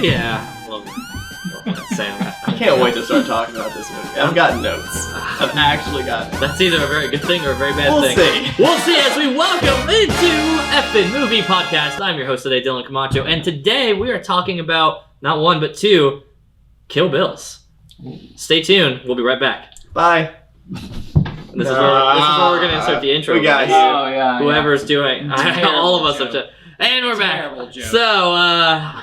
Yeah, love that sound. I can't wait to start talking about this movie. I've got notes. I've actually got notes. That's either a very good thing or a very bad We'll thing. see. We'll see as we welcome into Effin' Movie Podcast. I'm your host today, Dylan Camacho, and today we are talking about not one but two Kill Bills. Stay tuned. We'll be right back. Bye. This is where we're going to insert the intro. We got guys. you. Oh, yeah. Whoever's doing. All of us have to. And we're Terrible back. joke. So,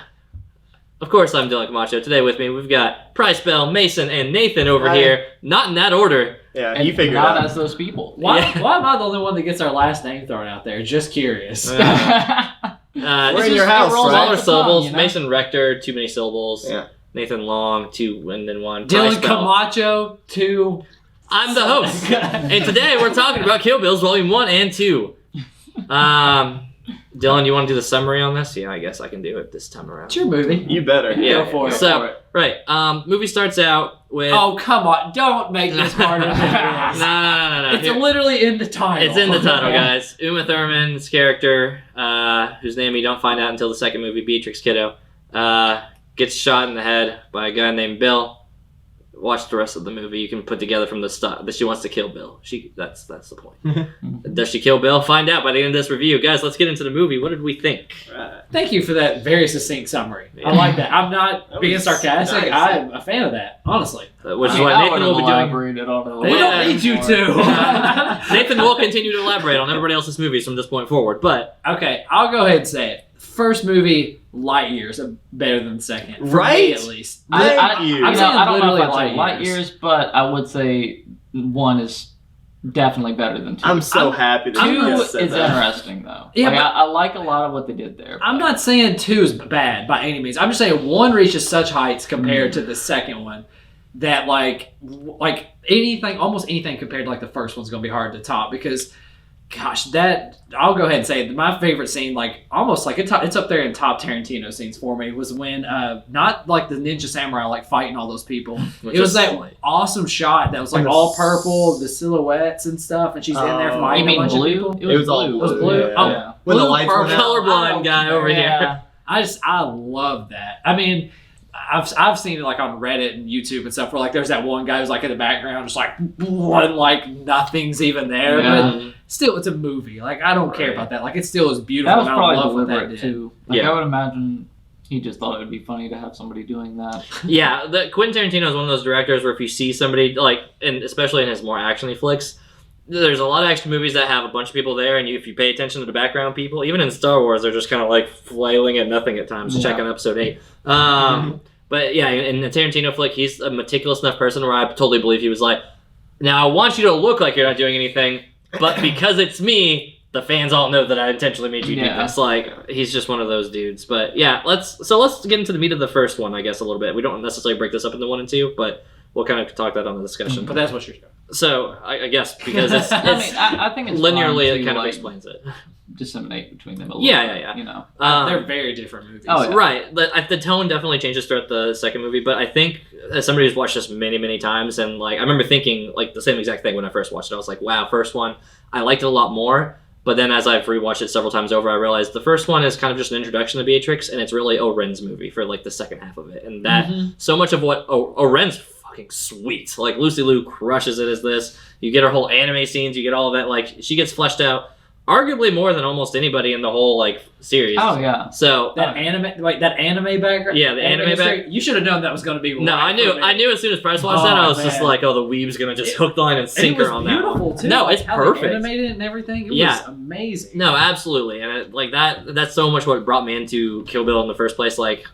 of course, I'm Dylan Camacho. Today with me, we've got Price Bell, Mason, and Nathan over Hi. here. Not in that order. Yeah, And you figured it not out. as those people. Why Yeah. am I the only one that gets our last name thrown out there? Just curious. We're This in is your house, rolls right? smaller off the tongue, syllables. you know? Mason Rector, too many syllables. Yeah. Nathan Long, 2 and then 1. Dylan Price Bell. Camacho to... I'm the host. And today we're talking about Kill Bills Volume 1 and 2. Dylan, you want to do the summary on this? Yeah, I guess I can do it this time around. It's your movie. You better. Yeah. Go for it. So, right, movie starts out with... Oh, come on. Don't make this harder than it is. No. It's literally in the title. It's in the title, guys. Uma Thurman's character, whose name you don't find out until the second movie, Beatrix Kiddo, gets shot in the head by a guy named Bill. Watch the rest of the movie. You can put together from the start that she wants to kill Bill. That's the point. Does she kill Bill? Find out by the end of this review. Guys, let's get into the movie. What did we think? Thank you for that very succinct summary. Yeah. I like that. I'm not That being was sarcastic. nice. I'm a fan of that, honestly. Which is what Nathan will be doing. We don't need you to. Nathan will continue to elaborate on everybody else's movies from this point forward, but Okay, I'll go ahead and say it. First movie, light years better than the second. For Right? me, at least. Thank you. I'm saying I don't know if literally I'd say light years, but I would say one is definitely better than two. I'm so happy that you Two just is said that. interesting, though. Yeah, Like, but- I like a lot of what they did there. I'm but- not saying two is bad by any means. I'm just saying one reaches such heights compared to the second one that like anything, almost anything compared to like the first one's gonna be hard to top because, gosh, that I'll go ahead and say it, my favorite scene, like almost like it's up there in top Tarantino scenes for me, was when not like the Ninja Samurai like fighting all those people. Which It was is that slight. awesome shot that was like And the all purple, the silhouettes and stuff, and she's in there Oh. You fighting a mean bunch blue? of people. It was all blue. It was blue. Yeah. Oh, Yeah. When the blue, lights went purple. out. colorblind guy over here. Yeah. I love that. I mean, I've seen it like on Reddit and YouTube and stuff where like there's that one guy who's like in the background just like and like nothing's even there, Yeah. but still it's a movie. Like I don't care Right. about that. Like it still is beautiful. That was and I probably love what that deliberate, did. too. Like, Yeah. I would imagine he just thought it would be funny to have somebody doing that. Yeah, Quentin Tarantino is one of those directors where if you see somebody, like, and especially in his more action-y flicks, there's a lot of action movies that have a bunch of people there, and if you pay attention to the background people, even in Star Wars, they're just kind of like flailing at nothing at times. Yeah. Check out Episode 8. But yeah, in the Tarantino flick, he's a meticulous enough person where I totally believe he was like, now I want you to look like you're not doing anything, but because it's me, the fans all know that I intentionally made you do Yeah. this. Like, he's just one of those dudes. But yeah, let's get into the meat of the first one, I guess, a little bit. We don't necessarily break this up into 1 and 2, but we'll kind of talk that on the discussion. But that's what you're doing. So, I guess, because it's I mean, I think it's linearly, fun it to, kind of like, explains it. disseminate between them a Yeah, little bit, yeah. You know. They're very different movies. Oh, yeah. Right. The tone definitely changes throughout the second movie, but I think as somebody who's watched this many, many times, and like I remember thinking like the same exact thing when I first watched it. I was like, wow, first one, I liked it a lot more. But then as I've rewatched it several times over, I realized the first one is kind of just an introduction to Beatrix, and it's really Oren's movie for like the second half of it. And that so much of what Oren's fucking sweet. Like Lucy Liu crushes it as this. You get her whole anime scenes, you get all of that. Like she gets fleshed out arguably more than almost anybody in the whole like series. Oh yeah. So That anime background. Yeah, the anime history, you should have known that was going to be. no, right I knew. for me. I knew as soon as Price watched that, I was just man. like, "Oh, the weeb's gonna just hook, line, and And it sinker was on that beautiful one." too. No, like, it's how they perfect. animated it and everything. It Yeah. was amazing. No, absolutely, and like that. That's so much what brought me into Kill Bill in the first place. Like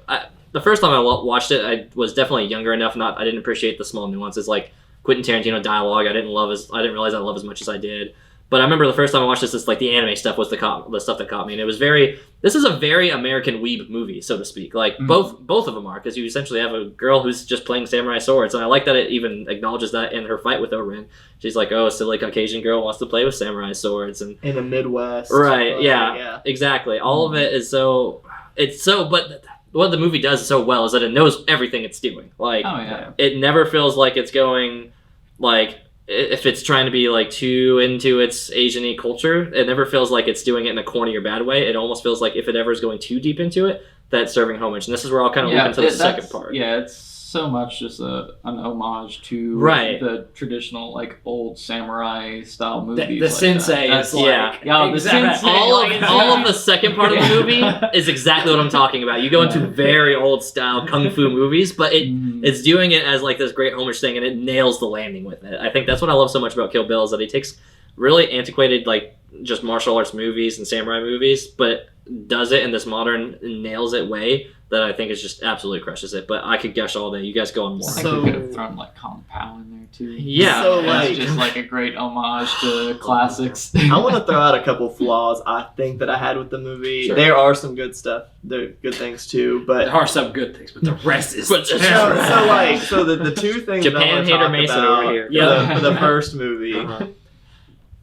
the first time I watched it, I was definitely younger enough. I didn't appreciate the small nuances like Quentin Tarantino dialogue. I didn't realize I love as much as I did. But I remember the first time I watched this, it's like the anime stuff was the stuff that caught me, and it was this is a very American weeb movie, so to speak. Like both of them are, because you essentially have a girl who's just playing samurai swords, and I like that it even acknowledges that in her fight with Oren. She's like, "Oh, a silly Caucasian girl wants to play with samurai swords," and In the Midwest. right, yeah, exactly. All of it is but what the movie does so well is that it knows everything it's doing. Like, Oh yeah. it never feels like it's going like if it's trying to be like too into its Asian-y culture, it never feels like it's doing it in a corny or bad way. It almost feels like if it ever is going too deep into it, that's serving homage. And this is where I'll kind of look into the second part. Yeah, it's so much just an homage to the traditional like old samurai style movies. The sensei is like the sensei. All of the second part of the movie is exactly what I'm talking about. You go into very old style kung fu movies, but it's doing it as like this great homage thing, and it nails the landing with it. I think that's what I love so much about Kill Bill is that he takes really antiquated like just martial arts movies and samurai movies, but does it in this modern, nails it way that I think is just absolutely crushes it. But I could gush all day. You guys go on more. I think we could have thrown like Kung Pao in there too. Yeah, So, It's just like a great homage to classics. I want to throw out a couple flaws I think that I had with the movie. Sure. There are some good stuff. There are good things too, but there are some good things, but the rest is But- terrible. so the two things that I Japan want to hater talk Mason about over here. for the first movie. Uh-huh.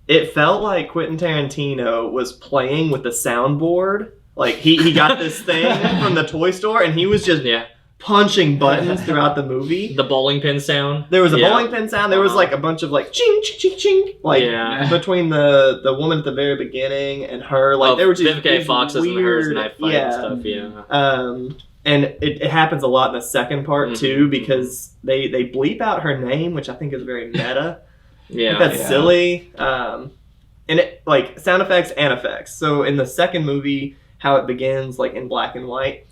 It felt like Quentin Tarantino was playing with the soundboard. Like he got this thing from the toy store and he was just punching buttons throughout the movie. The bowling pin sound. There was a bowling pin sound. There was like a bunch of like ching ching ching ching like between the woman at the very beginning and her. Like there were just Vivica Fox's and hers weird, knife fight and stuff. Yeah. And it happens a lot in the second part too because they bleep out her name, which I think is very meta. Yeah. That's silly. And it like sound effects and effects. So in the second movie, how it begins like in black and white.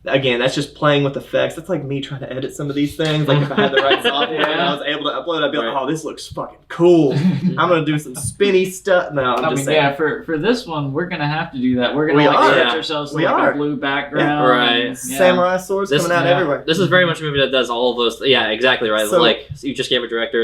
Again, that's just playing with effects. That's like me trying to edit some of these things. Like if I had the right software and I was able to upload, I'd be like, oh, this looks fucking cool. I'm gonna do some spinny stuff. No, I'm just saying. For this one, we're gonna have to do that. We're gonna stretch ourselves to a blue background. Right. Samurai swords coming out everywhere. This is very much a movie that does all of those. Yeah, exactly right. So, like you just gave a director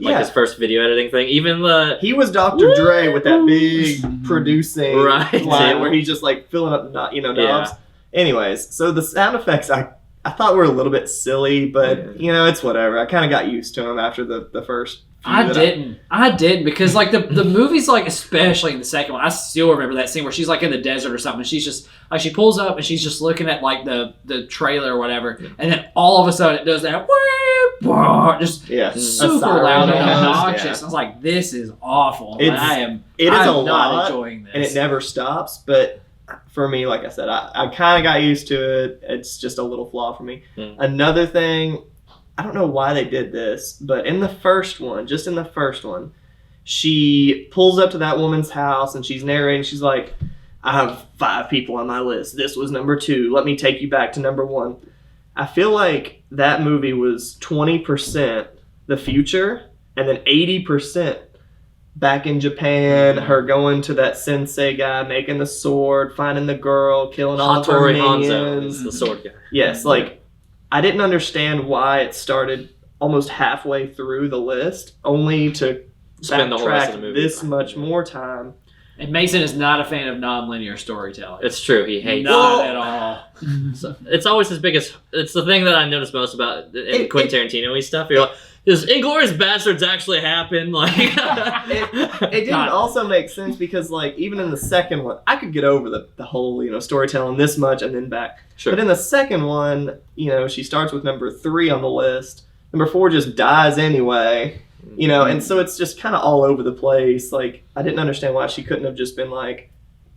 his first video editing thing. Even he was Dr. Dre with that big producing line table. where he's just like filling up knobs. Yeah. Anyways, so the sound effects I thought were a little bit silly, but it's whatever. I kind of got used to them after the first. I didn't because like the movies, like especially in the second one, I still remember that scene where she's like in the desert or something. And she's just like she pulls up and she's just looking at like the trailer or whatever, and then all of a sudden it does that just super loud and obnoxious. I was like, this is awful. It is a not lot, enjoying this, and it never stops. But for me, like I said, I kind of got used to it. It's just a little flaw for me. Another thing, I don't know why they did this, but in the first one, she pulls up to that woman's house and she's narrating. She's like, I have 5 people on my list. This was number 2. Let me take you back to number 1. I feel like that movie was 20% the future and then 80% back in Japan, her going to that sensei guy, making the sword, finding the girl, killing all of her minions. Hanzo is the sword guy. Yes, like I didn't understand why it started almost halfway through the list, only to spend the whole rest of the movie this much more time. And Mason is not a fan of non-linear storytelling. It's true. He hates not at all. So, it's always his biggest. It's the thing that I notice most about Quentin Tarantino stuff. You're like, does Inglourious Bastards actually happen? Like, it didn't also make sense because, like, even in the second one, I could get over the whole, storytelling this much and then back. Sure. But in the second one, she starts with number 3 on the list. Number 4 just dies anyway. And so it's just kind of all over the place. Like, I didn't understand why she couldn't have just been like,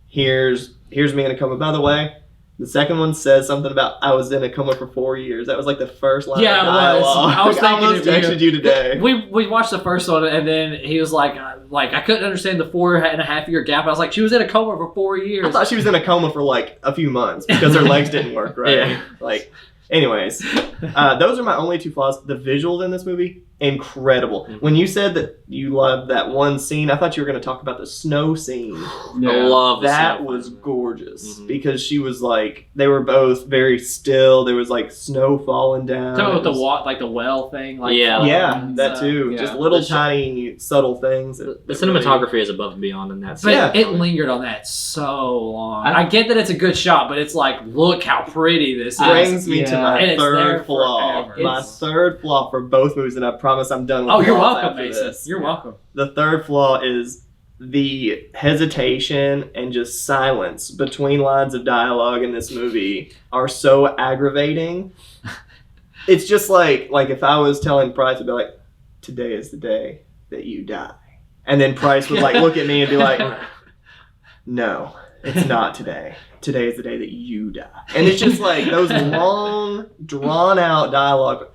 here's me in a coma. By the way, the second one says something about I was in a coma for 4 years. That was like the first line of dialogue. I was thinking I almost texted you today. We watched the first one, and then he was like I couldn't understand the 4.5 year gap. I was like, she was in a coma for 4 years. I thought she was in a coma for like a few months because her legs didn't work right. Yeah. Like, anyways, those are my only 2 flaws. The visuals in this movie, incredible. When you said that you loved that one scene, I thought you were going to talk about the snow scene. I love that. Was gorgeous because she was like, they were both very still. There was like snow falling down. Talking about the well thing, like that too. Just little tiny subtle things. The cinematography is above and beyond in that. But it lingered on that so long. I get that it's a good shot, but it's like, look how pretty this brings me to my third flaw. Forever. My third flaw for both movies, and I promise I'm done with you're welcome, Mason. This. You're welcome. The third flaw is the hesitation and just silence between lines of dialogue in this movie are so aggravating. It's just like if I was telling Price, I'd be like, today is the day that you die. And then Price would like look at me and be like, no, It's not today. Today is the day that you die. And it's just like those long, drawn-out dialogue.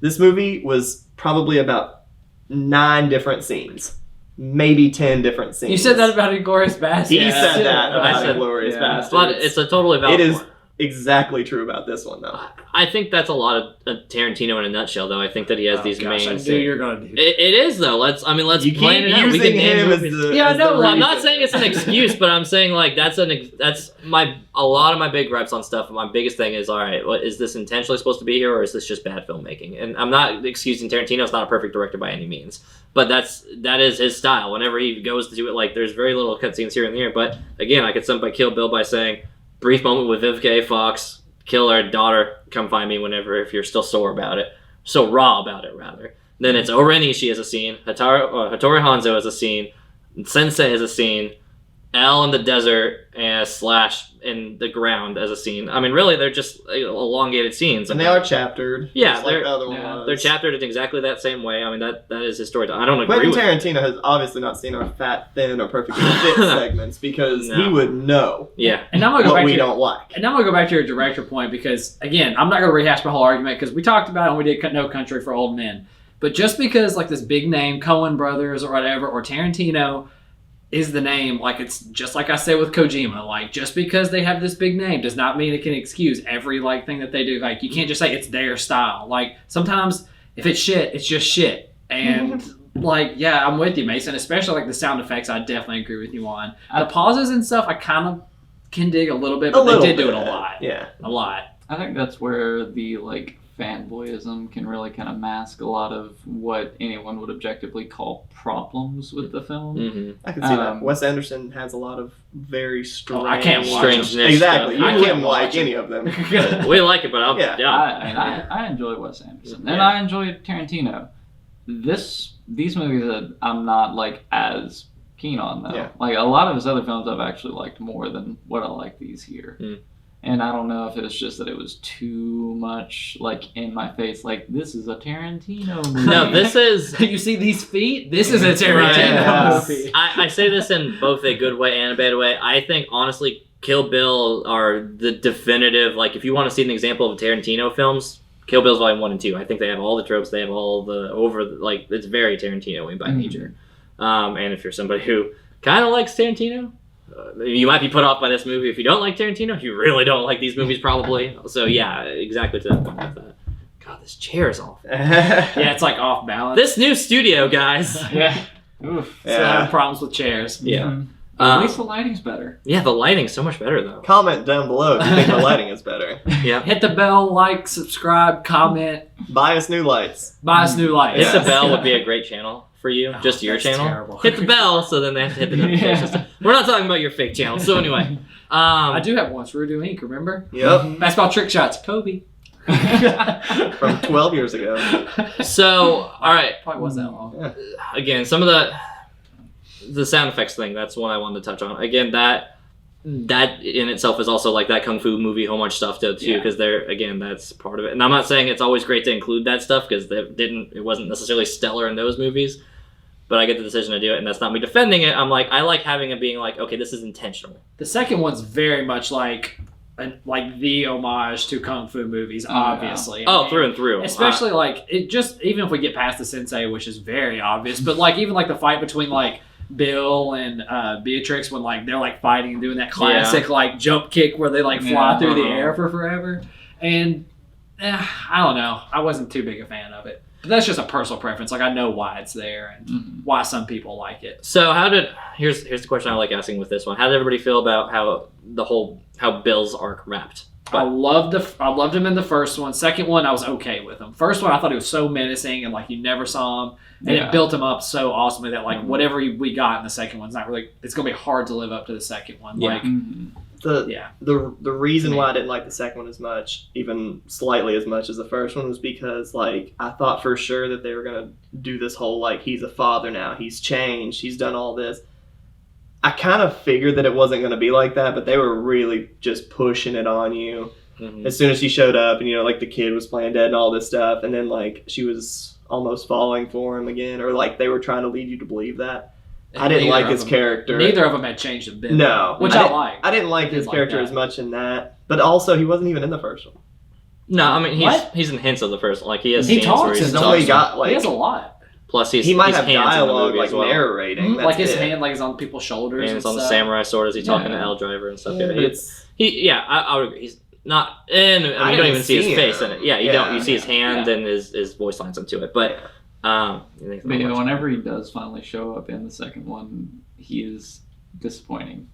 This movie was probably about 9 different scenes. Maybe 10 different scenes. You said that about Inglourious Basterds. He said that about said- Inglourious Basterds. But it's a totally valid It is point. exactly true about this one, though. I think that's a lot of Tarantino in a nutshell, though. I think that he has these Gosh, I main. knew you were going to do It is though. Let's You plan keep it out. We using can name him as movies. the Yeah, as no, the Well, I'm not reason. saying it's an excuse, but I'm saying like that's a lot of my big gripes on stuff. My biggest thing is, all right, is this intentionally supposed to be here, or is this just bad filmmaking? And I'm not excusing Tarantino. It's not a perfect director by any means, but that is his style. Whenever he goes to do it, like there's very little cutscenes here and there. But again, I could sum up by Kill Bill by saying, brief moment with Vivica A. Fox, kill her daughter, come find me whenever if you're still sore about it, so raw about it rather. Then it's Oren Ishii as a scene, Hattori Hanzo as a scene, Sensei as a scene, L in the desert and slash in the ground as a scene. I mean, really, they're just elongated scenes. And they are chaptered. Yeah, just like they're- the other yeah, one They're was. chaptered in exactly that same way. I mean, that is his story. I don't agree Quentin with Tarantino has obviously not seen our fat, thin, or perfectly fit segments because No. he would know Yeah. And I'm gonna go what back we to don't like. And now I'm going to go back to your director point because, again, I'm not going to rehash my whole argument because we talked about it and we did No Country for Old Men. But just because, like, this big name, Coen Brothers or whatever, or Tarantino is the name, like, it's just like I said with Kojima. Like, just because they have this big name does not mean it can excuse every, like, thing that they do. Like, you can't just say it's their style. Like, sometimes if it's shit, it's just shit. And, like, yeah, I'm with you, Mason. Especially, like, the sound effects, I definitely agree with you on. The pauses and stuff, I kind of can dig a little bit, but they did do it a lot. Yeah. A lot. I think that's where the like fanboyism can really kind of mask a lot of what anyone would objectively call problems with the film. Mm-hmm. I can see that. Wes Anderson has a lot of very strange. I can't watch Strange them. niche Exactly. You stuff. I can't wouldn't watch like it. any of them. We like it, but I'll, Yeah. yeah. I enjoy Wes Anderson, Yeah. and I enjoy Tarantino. These movies that I'm not like as keen on though. Yeah. Like a lot of his other films, I've actually liked more than what I like these here. Mm. And I don't know if it was just that it was too much like in my face. Like this is a Tarantino movie. No, this is. You see these feet? This is a Tarantino Yes. movie. I say this in both a good way and a bad way. I think honestly, Kill Bill are the definitive. Like, if you want to see an example of Tarantino films, Kill Bill's Volume 1 and 2. I think they have all the tropes. They have all the like. It's very Tarantino-y by nature. And if you're somebody who kind of likes Tarantino, you might be put off by this movie. If you don't like Tarantino, you really don't like these movies probably. So yeah, exactly to that point with that. God, this chair is off. Yeah, it's like off balance. This new studio, guys. Yeah. Oof. So I have problems with chairs. Yeah. Mhm. At least the lighting's better. Yeah, the lighting's so much better though. Comment down below if you think the lighting is better. Yeah. Hit the bell, like, subscribe, comment, Buy us new lights. buy us new lights. Hit the bell would be a great channel for you. Just your that's channel. terrible. Hit the bell so then they have to hit the notifications. Yeah. We're not talking about your fake channel. So anyway. I do have one. Rudo Inc., remember? Yep. Basketball trick shots. Kobe. From 12 years ago. So, all right. Probably wasn't that long. Again, some of the sound effects thing, that's one I wanted to touch on. Again, that in itself is also like that kung fu movie homage stuff too, Yeah. because that's part of it. And I'm not saying it's always great to include that stuff because it wasn't necessarily stellar in those movies, but I get the decision to do it, and that's not me defending it. I'm like, I like having it being like, okay, this is intentional. The second one's very much like the homage to kung fu movies, obviously. I Oh, mean, through and through. Especially like it just even if we get past the sensei, which is very obvious, but like even like the fight between like Bill and Beatrix when like they're like fighting and doing that classic like jump kick where they like fly Yeah. through the air for forever. And I don't know, I wasn't too big a fan of it. But that's just a personal preference. Like I know why it's there and why some people like it. So here's the question I like asking with this one. How did everybody feel about how Bill's arc wrapped? I loved him in the first one. Second one, I was okay with him. First one, I thought he was so menacing and like you never saw him, and Yeah. it built him up so awesomely that like whatever we got in the second one's not really. It's gonna be hard to live up to the second one. Yeah. Like The reason why I didn't like the second one as much, even slightly as much as the first one, was because like I thought for sure that they were gonna do this whole like he's a father now, he's changed, he's done all this. I kind of figured that it wasn't gonna be like that, but they were really just pushing it on you. Mhm. As soon as she showed up, and like the kid was playing dead and all this stuff, and then like she was almost falling for him again, or like they were trying to lead you to believe that. I didn't like his them, character. Neither of them had changed a bit. No. Which I like. I didn't like his character as much in that. But also, he wasn't even in the first one. No, I mean he's in hints of the first. Like he has. He scenes talks. where he's He's only got like he has a lot. Plus he might have hands in the dialogue movie like as well. narrating. That's Like his it. hand, like is on people's shoulders. And it's on the stuff. samurai sword as he's talking to Yeah. L Driver and stuff. Yeah, Yeah, but it's I would agree. He's not, and I mean, you don't didn't even see his see face him. in it. Yeah, you Yeah. don't. You see his hand Yeah. and his voice lines into it. But But yeah, whenever he does finally show up in the second one, he is disappointing.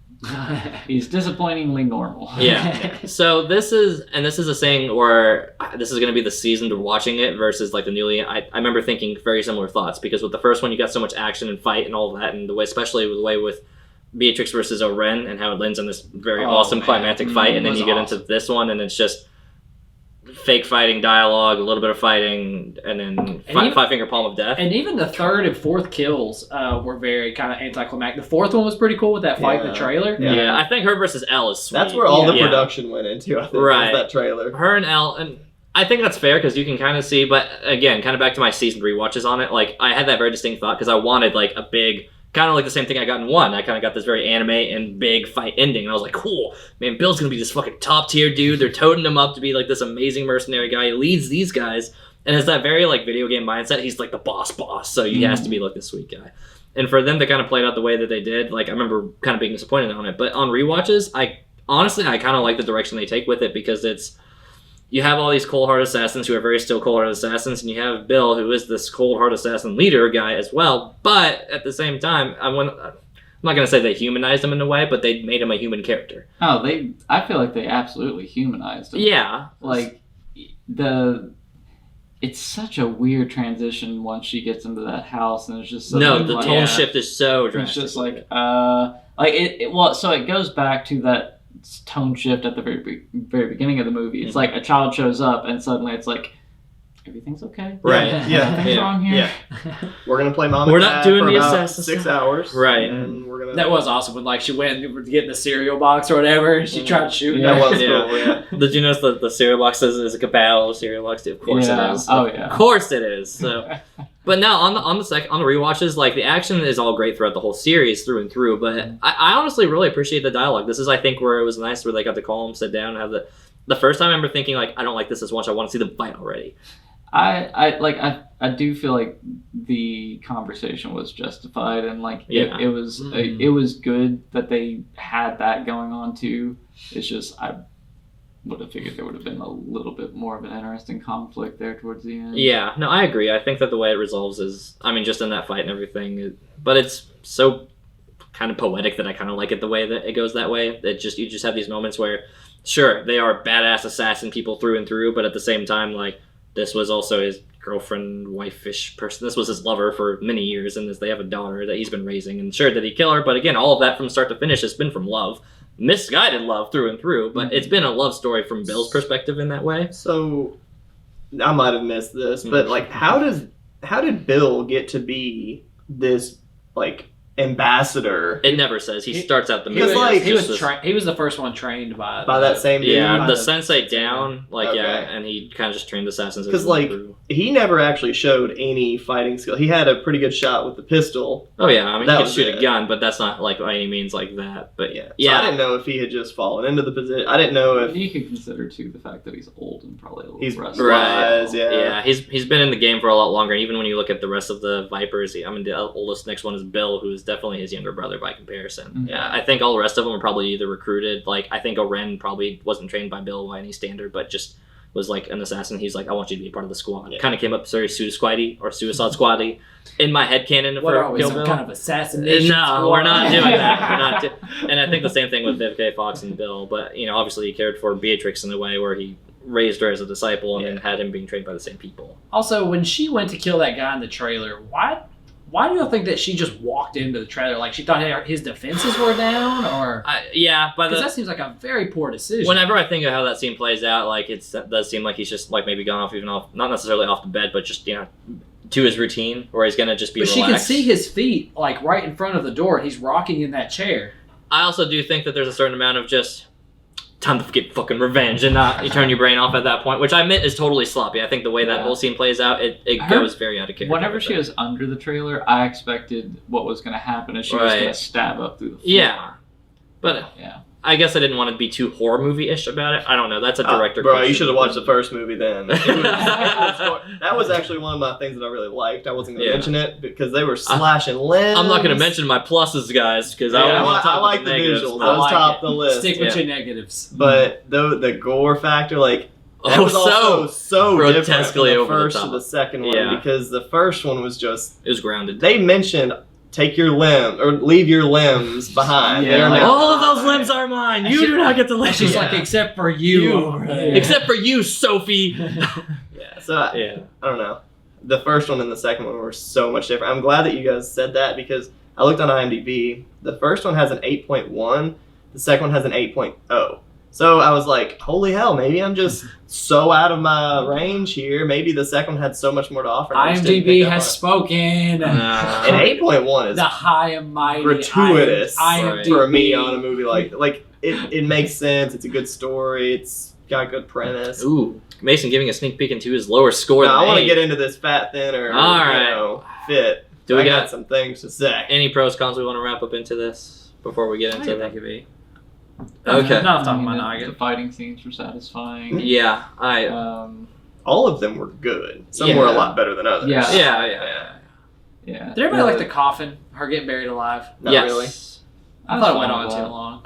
He's disappointingly normal. Yeah. So this is a saying where this is going to be the season to watching it versus like the newly. I remember thinking very similar thoughts because with the first one you got so much action and fight and all of that, and the way, especially with the way with Beatrix versus Oren and how it ends in this very awesome man. climactic fight, and then It you was get into this one and it's just fake fighting dialogue, a little bit of fighting, and then even- five finger palm of death. And even the third and fourth kills were very kind of anticlimactic. The fourth one was pretty cool with that fight in the Yeah. trailer. Yeah. I think her versus L is sweet. that's where all the Yeah. production went into. I think Right. was that trailer. Her and L, and I think that's fair because you can kind of see, but again, kind of back to my season rewatches on it, like I had that very distinct thought because I wanted like a big, kind of like the same thing I got in one. I kind of got this very anime and big fight ending, and I was like, cool, man, Bill's gonna be this fucking top tier dude. They're toting him up to be like this amazing mercenary guy. He leads these guys, and it's that very like video game mindset. He's like the boss, so he has to be like the sweet guy. And for them to kind of play it out the way that they did, like I remember kind of being disappointed on it. But on rewatches, I kind of like the direction they take with it because it's. You have all these cold-hearted assassins who are very still cold-hearted assassins, and you have Bill, who is this cold-hearted assassin leader guy as well. But at the same time, I'm not going to say they humanized him in a way, but they made him a human character. Oh, I feel like they absolutely humanized him. Yeah. Like it's such a weird transition once she gets into that house, and it's just No, something the like, tone shift is so It's drastic. just like so it goes back to that tone shift at the very beginning of the movie. It's like a child shows up and suddenly it's like everything's okay. Right. Yeah. Nothing's wrong here. We're gonna play mom. We're and not dad doing for the about assassin 6 stuff. hours. Right. And we're gonna. That was awesome when like she went to get in the cereal box or whatever. She tried shooting. That her. was Yeah. cool. Yeah. Did you notice that the cereal box is a cabal of cereal box? Of course Yeah. it is. Oh yeah. Of course it is. So, but now on the rewatches, like the action is all great throughout the whole series through and through. But I honestly really appreciate the dialogue. This is I think where it was nice where they got to call him, sit down, and have the first time I remember thinking like I don't like this as much. I want to see them fight already. I do feel like the conversation was justified and like Yeah. it was good that they had that going on too. It's just I would have figured there would have been a little bit more of an interesting conflict there towards the end. Yeah, no, I agree. I think that the way it resolves is, I mean, just in that fight and everything, but it's so kind of poetic that I kind of like it the way that it goes that way. You just have these moments where, sure, they are badass assassin people through and through, but at the same time, like, this was also his girlfriend, wife-ish person. This was his lover for many years, and they have a daughter that he's been raising. And sure, did he kill her? But again, all of that from start to finish has been from love. Misguided love through and through, but it's been a love story from Bill's perspective in that way. So, I might have missed this, but like, how did Bill get to be this like ambassador It never says. He starts out the Because, movie. like, as just this- He was the first one trained by that same dude? Yeah, By the sensei down, like, Okay. yeah, and he kind of just trained assassins. as 'Cause, he went like, through. He never actually showed any fighting skill. He had a pretty good shot with the pistol. Oh yeah, I mean, that he could was shoot it. a gun, but that's not like by any means like that. But Yeah. So yeah, I didn't know if he had just fallen into the position. I didn't know if You could consider too the fact that he's old and probably a little He's rusty. right. wise, yeah. He's been in the game for a lot longer. And even when you look at the rest of the Vipers, I mean, the oldest next one is Bill, who is definitely his younger brother by comparison. Mhm. Yeah, I think all the rest of them were probably either recruited. Like I think Oren probably wasn't trained by Bill by any standard, but just was like an assassin. He's like, I want you to be a part of the squad. Yeah. Kind of came up very Suicide or Suicide Squaddy in my head canon What for are we, Kill some Bill. kind of assassination? No, squad? we're not doing that. We're not and I think the same thing with Viv K. Fox and Bill. But you know, obviously he cared for Beatrix in a way where he raised her as a disciple and then had him being trained by the same people. Also, when she went to kill that guy in the trailer, why do you think that she just walked into the trailer? Like she thought his defenses were down, or Yeah, because that seems like a very poor decision. whenever I think of how that scene plays out, like it does seem like he's just like maybe gone off, not necessarily off the bed, but just to his routine where he's gonna just be but relaxed. she can see his feet like right in front of the door. He's rocking in that chair. I also do think that there's a certain amount of just time to get fucking revenge, and not you turn your brain off at that point, which I admit is totally sloppy. I think the way that whole scene plays out, it goes very out of character. Whenever she was under the trailer, I expected what was going to happen is she was going to stab up through the floor. Yeah. But I guess I didn't want to be too horror movie-ish about it. I don't know. That's a director. Bro, you should have watched the first movie then. That was actually one of my things that I really liked. I wasn't going to mention it because they were slashing limbs. I'm not going to mention my pluses, guys, because I like the visuals. Those top the list. Stick with your negatives. But the gore factor, like, that was also so grotesquely different from the first to the second one because the first one was just... It was grounded. They mentioned... Take your limb or leave your limbs behind. All of those limbs are mine. You do not get to live. She's like, except for you. Except for you, Sophie. So I don't know. The first one and the second one were so much different. I'm glad that you guys said that because I looked on IMDb. The first one has an 8.1. The second one has an 8.0. So I was like, holy hell, maybe I'm just so out of my range here. Maybe the second one had so much more to offer. IMDb has spoken. And 8.1 is the high and mighty gratuitous IMDb. For me on a movie like it makes sense. It's a good story. It's got a good premise. Ooh, Mason giving a sneak peek into his lower score. I want to get into this fat, thin, or fit. Do we got some things to say? Any pros, cons we want to wrap up into this before we get into that? Okay. Not talking about the fighting scenes were satisfying. Yeah, all of them were good. Some were a lot better than others. Yeah. Did everybody like the coffin? Her getting buried alive? Not really. I thought it went on too long.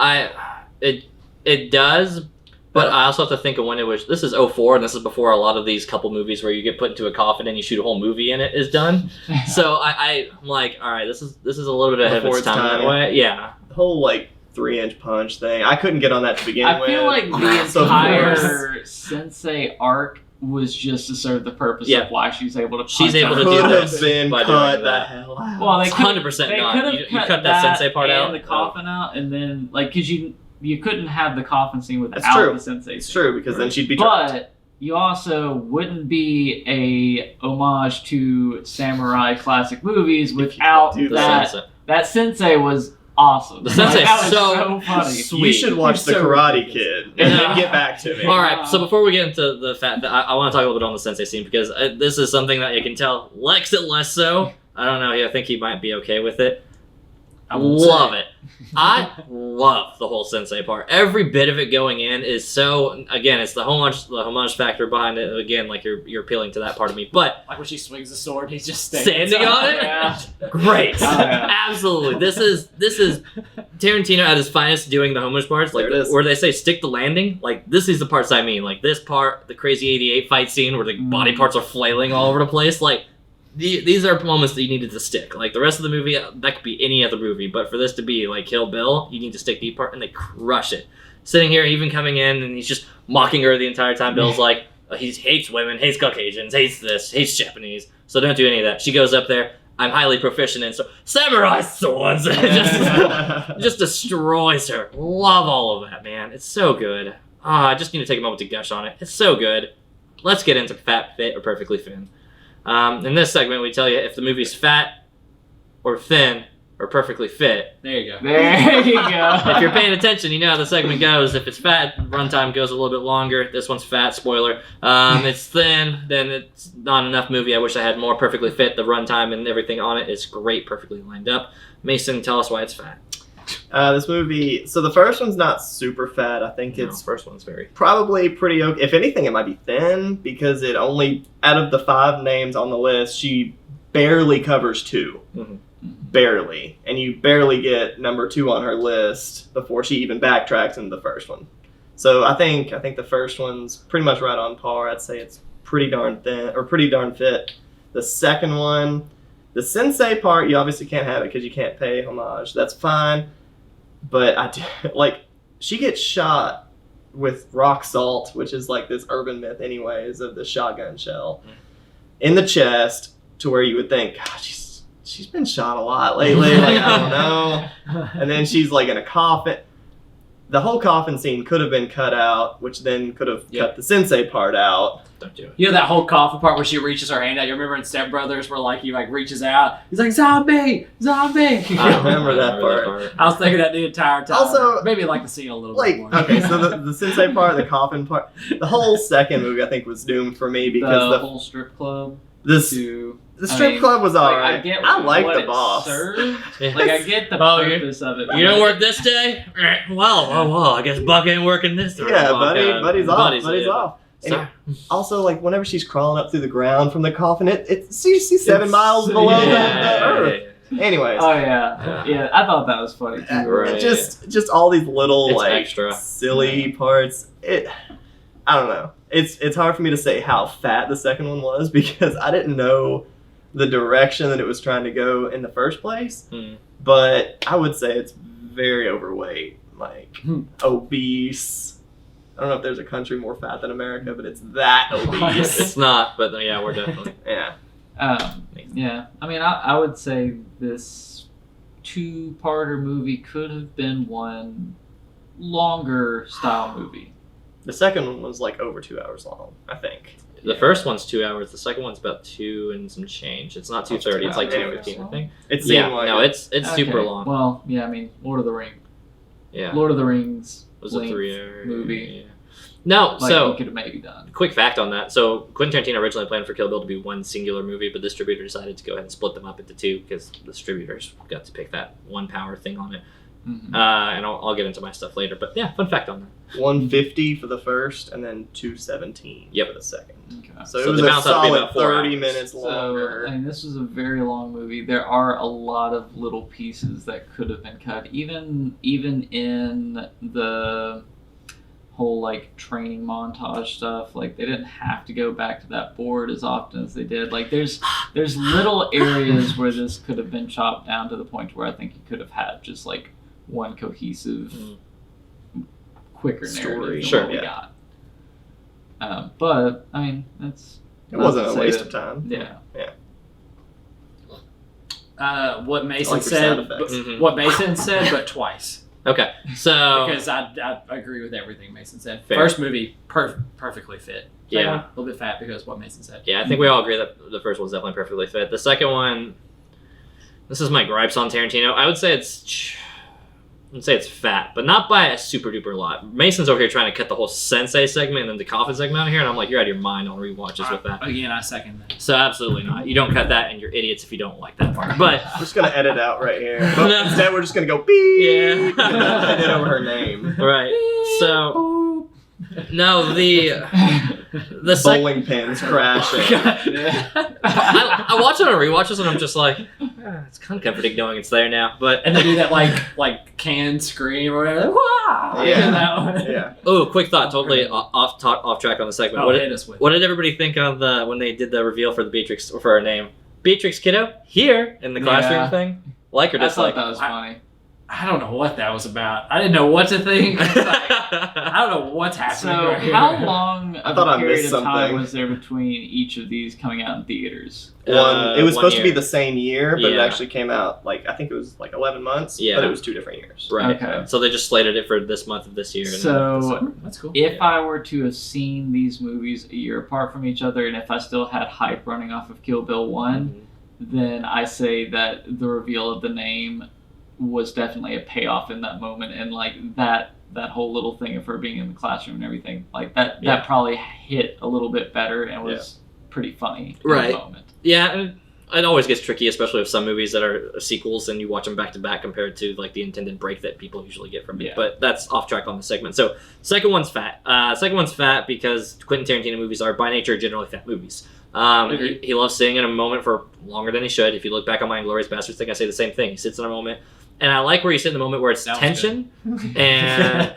It does, but I also have to think of when it was. This is 2004, and this is before a lot of these couple movies where you get put into a coffin and you shoot a whole movie in it is done. So I'm like, all right, this is a little bit ahead of its time in that way. Yeah. The whole 3-inch punch thing. I couldn't get on that to begin with. I feel like the entire Sensei arc was just to serve the purpose of why she's able to punch. She's able to do this by doing that. Well, they 100% not. You cut that Sensei part out. And the coffin out, and then because you couldn't have the coffin scene without the Sensei. It's true because then she'd be trapped. But you also wouldn't be a homage to samurai classic movies without that. That Sensei was awesome. The Sensei is so funny. Sweet. You should watch The Karate Kid and then get back to me. All right, so before we get into the fact that I want to talk a little bit on the Sensei scene because this is something that you can tell likes it less so. I don't know. I think he might be okay with it. I love it. I love the whole Sensei part. Every bit of it going in is so. Again, it's the homage factor behind it. Again, like you're appealing to that part of me. But like when she swings the sword, he's just standing on it. Yeah. Great, absolutely. This is Tarantino at his finest doing the homage parts, like where they say stick the landing. Like this is the parts I mean. Like this part, the crazy '88 fight scene where the body parts are flailing all over the place. Like. These are moments that you needed to stick. Like the rest of the movie, that could be any other movie, but for this to be like Kill Bill, you need to stick the part, and they crush it. Sitting here, even coming in, and he's just mocking her the entire time. Bill's like, he hates women, hates Caucasians, hates this, hates Japanese, so don't do any of that. She goes up there, I'm highly proficient in samurai swords, just destroys her. Love all of that, man. It's so good. I just need to take a moment to gush on it. It's so good. Let's get into Fat, Fit, or Perfectly Thin. In this segment, we tell you if the movie's fat, or thin, or perfectly fit. There you go. There you go. If you're paying attention, you know how the segment goes. If it's fat, runtime goes a little bit longer. This one's fat, spoiler. It's thin, then it's not enough movie. I wish I had more. Perfectly fit, the runtime and everything on it is great, perfectly lined up. Mason, tell us why it's fat. This movie, so the first one's not super fat. I think it's first one's very probably pretty okay. If anything, it might be thin because it only, out of the 5 names on the list, she barely covers 2. Mm-hmm. Barely. And you barely get number 2 on her list before she even backtracks into the first one. So I think the first one's pretty much right on par. I'd say it's pretty darn thin, or pretty darn fit. The second one, the Sensei part, you obviously can't have it because you can't pay homage. That's fine. But she gets shot with rock salt, which is like this urban myth anyways of the shotgun shell, in the chest, to where you would think, God, she's been shot a lot lately. Like, I don't know. And then she's like in a coffin. the whole coffin scene could have been cut out, which then could have cut the sensei part out. Don't do it. You know that whole coffin part where she reaches her hand out? You remember in Step Brothers where like he like reaches out? He's like, zombie! Zombie! I remember that part. I was thinking that the entire time. Also, maybe like the scene a little Like, bit more. okay, so the sensei part, the coffin part, the whole second movie I think was doomed for me because the whole strip club. the strip club was like, alright. I get I like what the it boss. served. Like I get the Oh, purpose of it. You don't work this day? Well, I guess Buck ain't working this day. Yeah, Oh, buddy's God. off. Buddy's off. And Sorry. also, like, whenever she's crawling up through the ground from the coffin, she's 7 miles below the earth. Anyways. Oh yeah. I thought that was funny too. Right. Just all these little It's like extra. silly parts. I don't know. It's hard for me to say how fat the second one was because I didn't know the direction that it was trying to go in the first place. But I would say it's very overweight, like obese. I don't know if there's a country more fat than America, but it's that obese. It's not, but yeah, we're definitely. Yeah. Yeah. I mean, I would say this 2-parter movie could have been one longer style movie. The second one was like over 2 hours long, I think. The first one's 2 hours. The second one's about 2 and some change. It's not 2:30. It's like 2:15, I think. It seemed like no, it's super Okay. long. Well, yeah. I mean, Lord of the Yeah, Lord of the Rings was a length 3-hour movie. Yeah. No, Like, so you could have maybe done. quick fact on that. So Quentin Tarantino originally planned for Kill Bill to be one singular movie, but the distributor decided to go ahead and split them up into 2 because the distributors got to pick that one power thing on it. Mhm. And I'll get into my stuff later. But yeah, fun fact on that. 150 for the first and then 217 for the second. Okay. So it So was the a balance out to be solid about 4 30 hours. minutes So, longer. I mean, this was a very long movie. There are a lot of little pieces that could have been cut. Even in the whole like training montage stuff, like they didn't have to go back to that board as often as they did. Like there's little areas where this could have been chopped down to the point where I think you could have had just like one cohesive, quicker Story. narrative than Sure, what we yeah. got. But I mean, that's It wasn't not a to say waste that- of time. Yeah. What Mason like your sound said, effects. Mhm. what Mason said, but twice. Okay, so Because I agree with everything Mason said. Fair. First movie, perfectly fit. Second Yeah. one, a little bit fat because of what Mason said. yeah, I think we all agree that the first one's definitely perfectly fit. The second one, this is my gripes on Tarantino. I would say it's fat, but not by a super duper lot. Mason's over here trying to cut the whole sensei segment and then the coffin segment out of here, and I'm like, you're out of your mind on rewatches with that. Again, I second that. So absolutely not. You don't cut that, and you're idiots if you don't like that part. But I'm just gonna edit out right here. But No. instead, we're just gonna go beep. Yeah. I did over her name. right, so no, the second. Bowling pins crashing. I watch it on rewatches, and I'm just like, it's kind of comforting knowing it's there now. But And they do that like canned scream or whatever. Like, wow! Yeah. That one. Yeah. oh, quick thought, totally off track on the segment. Oh, What hit did, us with. what did everybody think of when they did the reveal for the Beatrix for her name? Beatrix Kiddo here in the classroom Yeah. thing. Like or I dislike? thought that was funny. I don't know what that was about. I didn't know what to think. It's like, I don't know what's happening. So, right here. how long of thought a I period missed of time something. was there between each of these coming out in theaters? It was 1 supposed to be year. the same year, but it Yeah. actually came out like I think it was like 11 months. Yeah. But it was 2 different years. Right. Okay. So they just slated it for this month of this year. and So, That's cool. if I were to have seen these movies a year apart from each other, and if I still had hype running off of Kill Bill 1, then I say that the reveal of the name was definitely a payoff in that moment, and like that whole little thing of her being in the classroom and everything, like that Yeah. that probably hit a little bit better and was pretty funny in Right. the moment. Yeah, and it always gets tricky, especially with some movies that are sequels and you watch them back to back compared to like the intended break that people usually get from it. Yeah. But that's off track on the segment. So second one's fat. Second one's fat because Quentin Tarantino movies are by nature generally fat movies. He loves sitting in a moment for longer than he should. If you look back on my Inglourious Basterds thing, I say the same thing. He sits in a moment, and I like where you sit in the moment where it's That was tension and.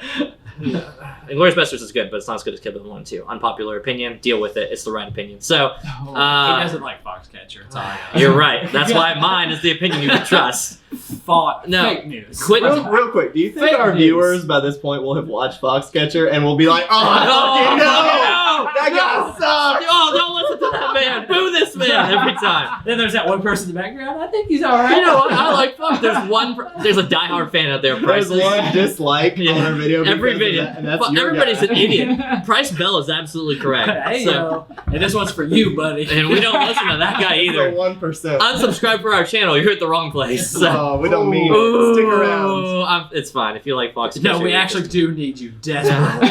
Inglourious Basterds is good, but it's not as good as Kill Bill 1 and 2. Unpopular opinion. Deal with it. It's the right opinion. So, He doesn't like Foxcatcher. It's all I know. you're right. That's why mine is the opinion you can trust. No. Fake news. Quentin, Real quick, do you think Fake our news. viewers by this point will have watched Foxcatcher and will be like, oh, Oh, fucking no! no! That guy sucks! Oh, don't listen to that man. Boo this man every time. Then there's that one person in the background. I think he's all right. You know what? I like fuck. There's a diehard fan out there. Price. There's one dislike on our video. Every because of video. that, and that's Fuck, your everybody's guy. an idiot. Price Bell is absolutely correct. Hey, So, yo. And this one's for you, buddy. and we don't listen to that guy either. 1%. Unsubscribe for our channel. You're at the wrong place. So. Oh, we don't mean it. Stick around. It's fine if you like Fox. No, we actually do need you desperately.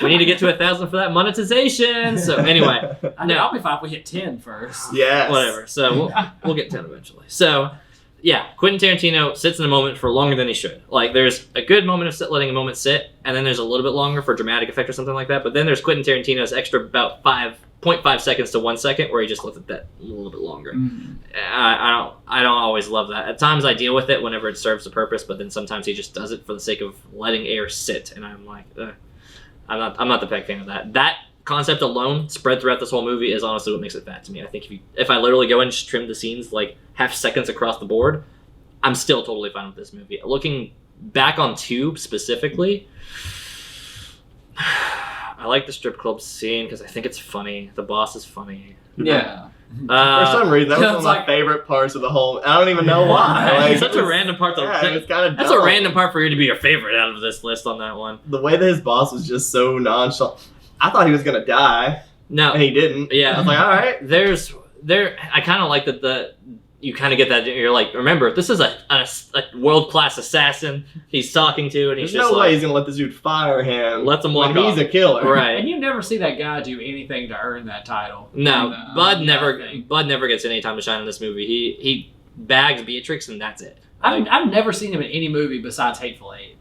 We need to get to 1,000 for that monetization. So anyway, I mean, I'll be fine if we hit 10 first. Yes. whatever. So we'll get 10 eventually. So yeah, Quentin Tarantino sits in a moment for longer than he should. Like there's a good moment of letting a moment sit, and then there's a little bit longer for dramatic effect or something like that. But then there's Quentin Tarantino's extra about 5.5 seconds to 1 second where he just lets it that a little bit longer. I don't always love that. At times I deal with it whenever it serves a purpose, but then sometimes he just does it for the sake of letting air sit, and I'm like, I'm not the big fan of that. That concept alone, spread throughout this whole movie, is honestly what makes it fat to me. I think if I literally go and just trim the scenes like half seconds across the board, I'm still totally fine with this movie. Looking back on 2 specifically, I like the strip club scene because I think it's funny. The boss is funny. Yeah. For some reason, that was one of my like- favorite parts of the whole. I don't even know why. Like, It's such it a was- random part to Yeah, it's kind of. That's a random part for you to be your favorite out of this list on that one. The way that his boss was just so nonchalant. I thought he was gonna die, No, and he didn't. yeah, I was like, all right. I kind of like that you kind of get that you're like, remember, this is a world-class assassin he's talking to, and he's There's just no like, way he's gonna let this dude fire him. Lets him when walk he's off. a killer. right. And you never see that guy do anything to earn that title. No, No, Bud never nothing. gets any time to shine in this movie. He bags Beatrix and that's it. I've never seen him in any movie besides Hateful Eight.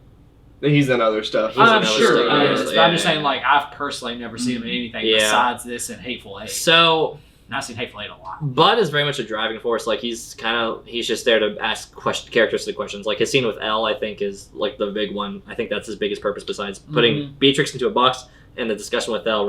He's in other stuff. He's I'm another sure stuff, he yeah, is, but yeah, I'm just yeah. saying, like, I've personally never seen him in anything Yeah. besides this and Hateful Eight. So And I've seen Hateful Eight a lot. Bud is very much a driving force. Like he's just there to ask characteristic questions. Like his scene with Elle, I think, is like the big one. I think that's his biggest purpose besides putting Beatrix into a box, and the discussion with Elle,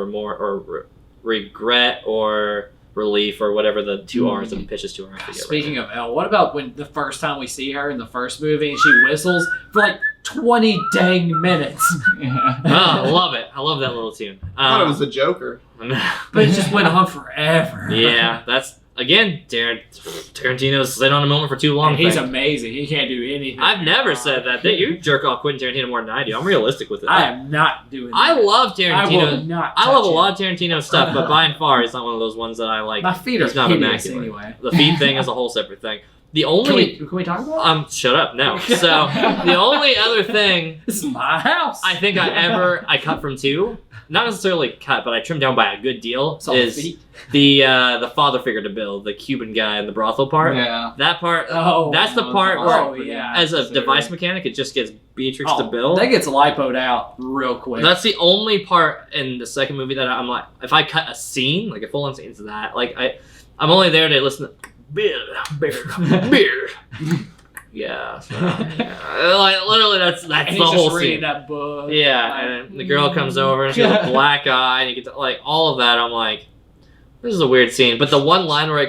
regret or relief or whatever the 2 R's that he pitches to her. I forget Speaking of Elle, what about when the first time we see her in the first movie and she whistles for like 20 dang minutes? Yeah. Oh, I love it. I love that little tune. I thought it was the Joker. But it just went on forever. Yeah, that's again, Tarantino's sit on a moment for too long. And he's thing. amazing. He can't do anything. I've never said that. You jerk off Quentin Tarantino more than I do. I'm realistic with it. I am not doing that. I love I will Tarantino. not. I love a touch lot of Tarantino stuff, but by and far, he's not one of those ones that I like. him. My feet are He's not hideous immaculate. anyway. The feet thing is a whole separate thing. The Can only we talk about it? shut up, no. So the only other thing This is my house. I think I cut from 2, not necessarily cut, but I trimmed down by a good deal, It's all the is feet. the father figure to Bill, the Cuban guy in the brothel part. Yeah. That part, Oh, that's the no, part it's where, oh yeah. as a necessary. device mechanic, it just gets Beatrix to Bill. That gets lipoed out real quick. That's the only part in the second movie that I'm like, if I cut a scene, like a full-on scene to that, like I'm only there to listen to beer. Yeah, so, yeah. Like literally, that's and the he's whole just reading scene. that book. Yeah, Like, and the girl comes over and she has a black eye, and you get to, like all of that. I'm like, this is a weird scene. But the one line where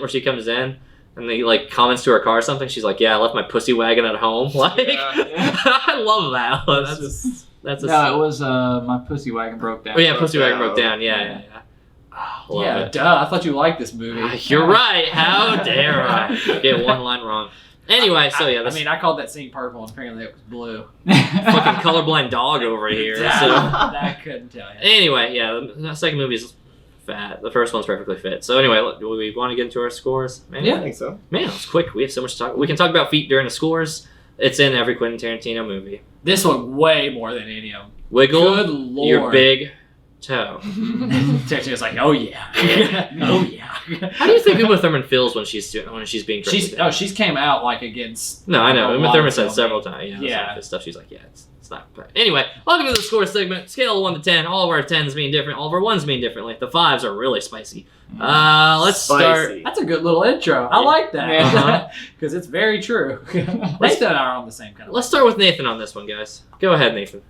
she comes in, and he like comments to her car or something. She's like, "Yeah, I left my pussy wagon at home." Like, Yeah. I love that. That's just. That's a No, it was my pussy wagon broke down. oh yeah, pussy wagon broke down. down. Yeah. Oh, love Yeah, it. duh. I thought you liked this movie. You're right. How dare I get one line wrong? Anyway, so yeah, this I called that scene purple, and apparently it was blue. fucking colorblind dog over here. That, So that couldn't tell you. anyway, yeah, the second movie's fat. The first one's perfectly fit. So anyway, do we want to get into our scores? Man, I think so. man, it was quick. We have so much to talk. We can talk about feet during the scores. It's in every Quentin Tarantino movie. This one way more than any of them. Wiggle Good lord. your big toe. Tarantino's like, oh yeah, oh yeah. How do you think Uma Thurman feels when she's being directed? She's came out like against. No, I know. a Uma lot Thurman of said filming. several times. Yeah. Yeah. This stuff. She's like, yeah, it's not. But anyway, welcome to the score segment. Scale of 1 to 10. All of our 10s mean different. All of our 1s mean differently. The 5s are really spicy. Let's start. Spicy. That's a good little intro. I like that Uh-huh. because it's very true. Nathan and I are on the same kind of. Let's start with Nathan on this one, guys. Go ahead, Nathan.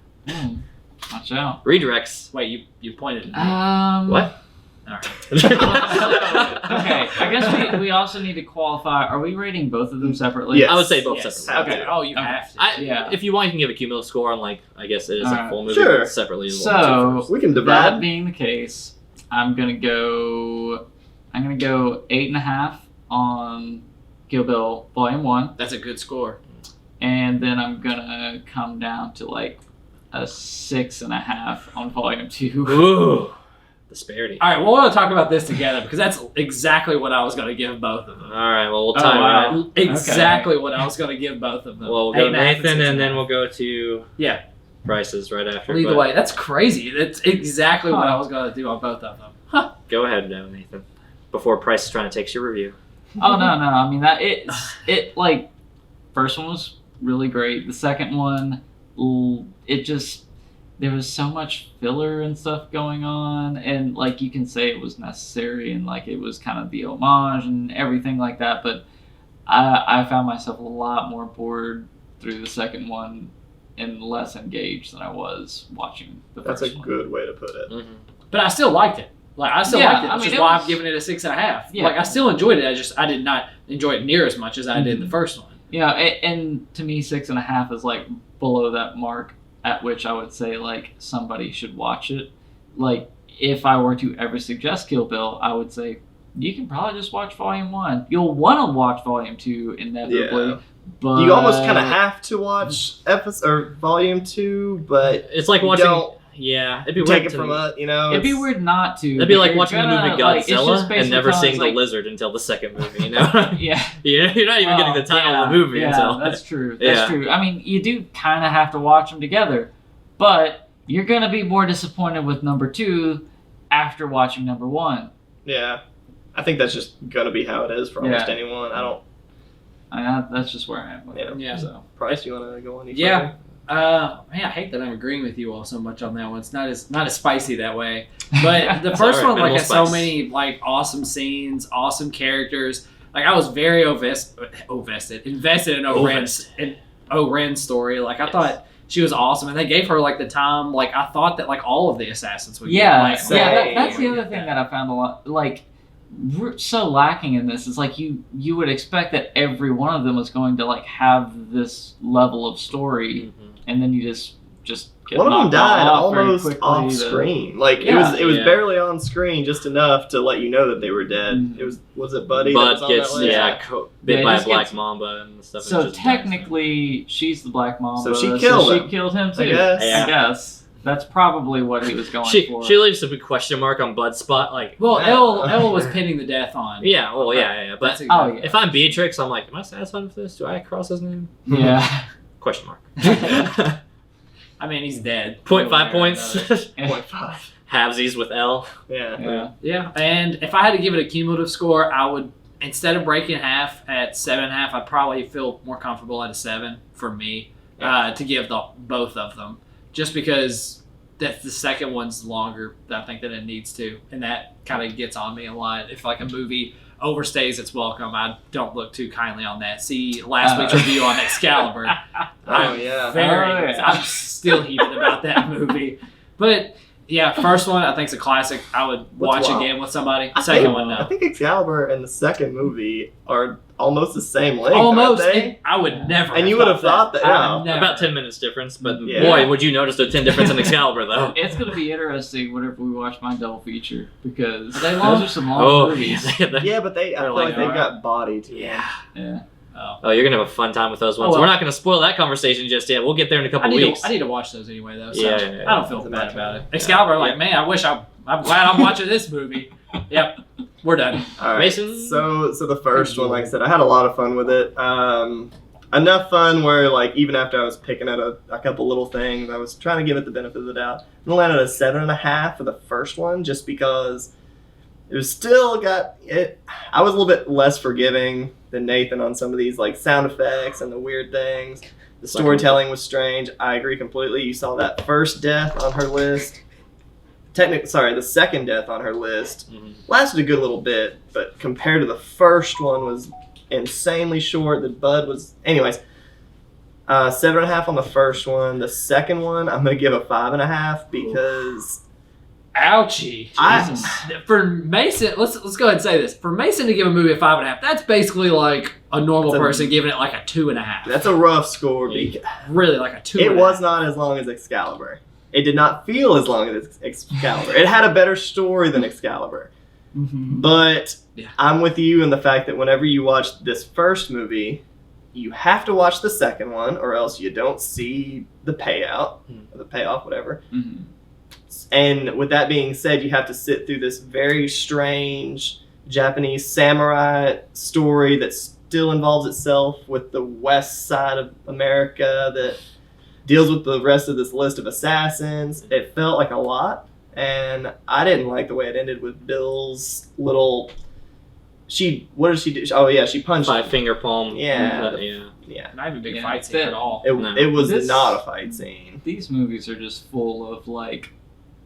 Watch out. Redirects. Wait, you pointed. At me. What? All right. Okay, I guess we also need to qualify. Are we rating both of them separately? Yes. I would say both Yes. separately. Okay. Oh, you Okay. have to. Yeah. If you want, you can give a cumulative score on, like, I guess it is a Alright. full movie, Sure. but separately. as well, too, So, first. We can that divide. being the case, I'm going to go I'm gonna go 8.5 on Kill Bill Volume 1, That's a good score. and then I'm gonna come down to like a 6.5 on Volume 2. Ooh, disparity. All right, well, we'll talk about this together because that's exactly what I was going to give both of them. All right, well, we'll Oh, time wow. it. Exactly what I was going to give both of them. Well, we'll go 8.5 Nathan, and 6.5. then we'll go to Prices right after. Either but way, that's crazy. That's exactly what I was going to do on both of them. Go ahead now, Nathan. Before Price is trying to take your review. Oh no, I mean that it like first one was really great. The second one, it just there was so much filler and stuff going on, and like you can say it was necessary and like it was kind of the homage and everything like that. But I found myself a lot more bored through the second one and less engaged than I was watching the That's first a one. good way to put it. Mm-hmm. But I still liked it. Like I still Yeah, liked it, I which mean, is it why was- I'm giving it a 6.5. Yeah. Like I still enjoyed it. I did not enjoy it near as much as I did the first one. Yeah, and to me, 6.5 is like below that mark at which I would say like somebody should watch it. Like if I were to ever suggest Kill Bill, I would say you can probably just watch Volume 1. You'll want to watch Volume 2 inevitably, Yeah. but You almost kind of have to watch episode or Volume 2, but It's like you watching. don't Yeah, it'd be take weird it to from us. You know, It'd be it's- weird not to. It'd be but like you're watching the movie gonna, like, it's just Godzilla and basically never telling seeing us, the like- lizard until the second movie. You know, Yeah. you're not even getting the title of the movie yeah, until. that's true. That's Yeah. true. I mean, you do kind of have to watch them together, but you're gonna be more disappointed with number 2 after watching number 1. Yeah, I think that's just gonna be how it is for almost Yeah. anyone. I don't. That's just where I am with it. Yeah. So. Price, you want to go on? Yeah. Man, I hate that I'm agreeing with you all so much on that one. It's not as spicy that way. But the first alright, one, like, minimal has so spice. many like awesome scenes, awesome characters. Like, I was very invested in Oren's story. Like, I thought she was awesome, and they gave her like the time. Like, I thought that like all of the assassins would. Yeah, get, like, that's the other thing that I found a lot like we're so lacking in this. It's like you would expect that every one of them was going to like have this level of story, and then you just get One of them knocked died off very almost quickly off to- screen. Like Yeah. it was Yeah. barely on screen, just enough to let you know that they were dead. Mhm. It was it Buddy? that was Bud on that gets list? bit Yeah, by a just black gets- mamba and stuff. So and just technically, she's the Black Mamba. So she killed she him. killed him too. I guess. Yeah. I guess that's probably what he was going dies. for. She leaves a big question mark on Bud's spot. Like, Well, Yeah. Elle was pinning the death on. yeah, well, yeah. But That's exactly- Oh, yeah. if I'm Beatrix, I'm like, am I satisfied with this? Do I cross his name? Yeah. Question mark. I mean, he's dead. 0.5 points. 0.5. Halvesies with L. Yeah. Yeah. Yeah, and if I had to give it a cumulative score, I would, instead of breaking half at 7.5, I'd probably feel more comfortable at a 7 for me to give both of them, just because the second one's longer, I think, than it needs to, and that kind of gets on me a lot. If like a movie overstays its welcome, I don't look too kindly on that. See last week's review on Excalibur. Oh yeah. Oh, yeah. I'm still heated about that movie, but. Yeah, first one I think is a classic. I would watch What's wild? again with somebody. I Second think- one, no. I think Excalibur and the second movie are almost the same length. Almost. aren't they? And I would never. And you would have thought that. I Yeah. would never. About 10 minutes difference, but Yeah. boy, would you notice the 10 difference in Excalibur, though. It's gonna be interesting whenever we watch my double feature because Are they long? those are some long Oh, movies. Yeah, but I feel like like they've that. got body to them. yeah. Yeah. Oh, you're gonna have a fun time with those ones. Oh, well. We're not gonna spoil that conversation just yet. We'll get there in a couple weeks. I need to watch those anyway, though. So Yeah. I don't feel Doesn't bad matter. about it. Excalibur, like, man, I'm glad I'm watching this movie. Yep, we're done. All right. Mason? So the first one, like I said, I had a lot of fun with it. Enough fun where like even after I was picking at a couple little things, I was trying to give it the benefit of the doubt. I'm gonna land at a 7.5 for the first one, just because it was still got it. I was a little bit less forgiving than Nathan on some of these like sound effects and the weird things. The storytelling was strange. I agree completely. You saw that first death on her list. The second death on her list lasted a good little bit, but compared to the first one was insanely short. The Bud was, anyways, 7.5 on the first one. The second one, I'm gonna give a 5.5 because Ouchie. Jesus. For Mason, let's go ahead and say this. For Mason to give a movie a 5.5, that's basically like a normal That's a- person giving it like a 2.5. that's a rough score. Because Really like a 2. it was not as long as Excalibur. It did not feel as long as Excalibur. It had a better story than Excalibur. But Yeah. I'm with you in the fact that whenever you watch this first movie, you have to watch the second one, or else you don't see the payout, or the payoff, whatever. Mm-hmm. And with that being said, you have to sit through this very strange Japanese samurai story that still involves itself with the west side of America that deals with the rest of this list of assassins. It felt like a lot, and I didn't like the way it ended with Bill's little... What did she do? Oh, yeah, she punched him. 5-finger palm. Yeah. Yeah. Not even a big Yeah, fight scene at all. No. It was This- not a fight scene. These movies are just full of like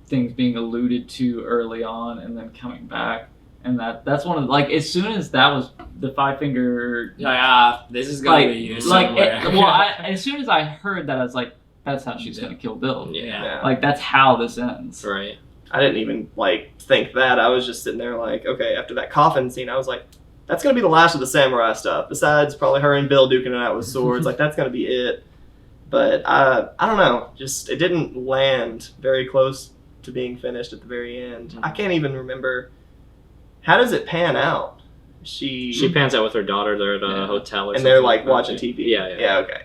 things being alluded to early on and then coming back, and that's one of the, like as soon as that was the 5-finger This is gonna like be used like somewhere. as soon as I heard that I was like, that's how she's gonna kill Bill. Yeah. Like that's how this ends. Right. I didn't even think that. I was just sitting there like, okay, after that coffin scene, I was like, that's gonna be the last of the samurai stuff. Besides probably her and Bill duking it out with swords, like that's gonna be it. But I don't know, just it didn't land very close to being finished at the very end. I can't even remember. How does it pan out? She pans out with her daughter. They're at a hotel or and something. they're like that. watching TV. Yeah. Okay.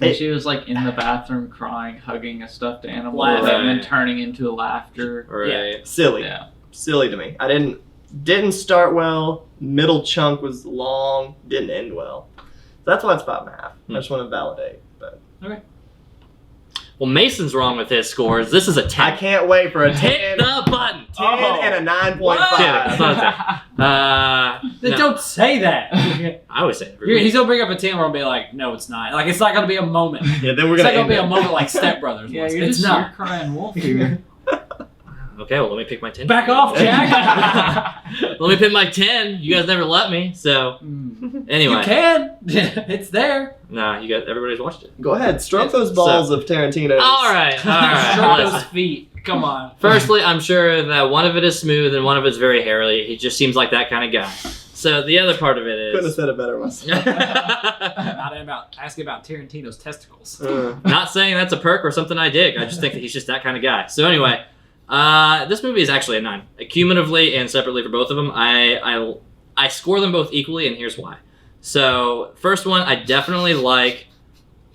And she was like in the bathroom crying, hugging a stuffed animal, Laughing. and then turning into laughter. Right. Silly. Yeah. Silly to me. I didn't start well. Middle chunk was long. Didn't end well. So that's why it's 5.5. I just want to validate. But Well, Mason's wrong with his scores. This is a 10. I can't wait for a 10, Hit the button. 10 and a 9.5. Kidding. It's not a 10. Then No. don't say that. I always say it every week. He's gonna bring up a 10 where I'll be like, no, it's not. Like it's not gonna be a moment. Yeah, then we're It's gonna not gonna end be a it. moment like Step Brothers Yeah, was. you're It's just not. you're crying wolf here. Okay, well, let me pick my 10. Back off, Jack. Let me pick my 10. You guys never let me. So, anyway. You can. It's there. Nah, everybody's watched it. Go ahead, stroke those balls of Tarantino. All right. Stroke those Listen. feet. Come on. Firstly, I'm sure that one of it is smooth and one of it's very hairy. He just seems like that kind of guy. So the other part of it Couldn't have is... said it better myself. Not asking about Tarantino's testicles. Not saying that's a perk or something I dig. I just think that he's just that kind of guy. So anyway, this movie is actually a 9. Cumulatively and separately for both of them, I score them both equally, and here's why. So first one, I definitely like.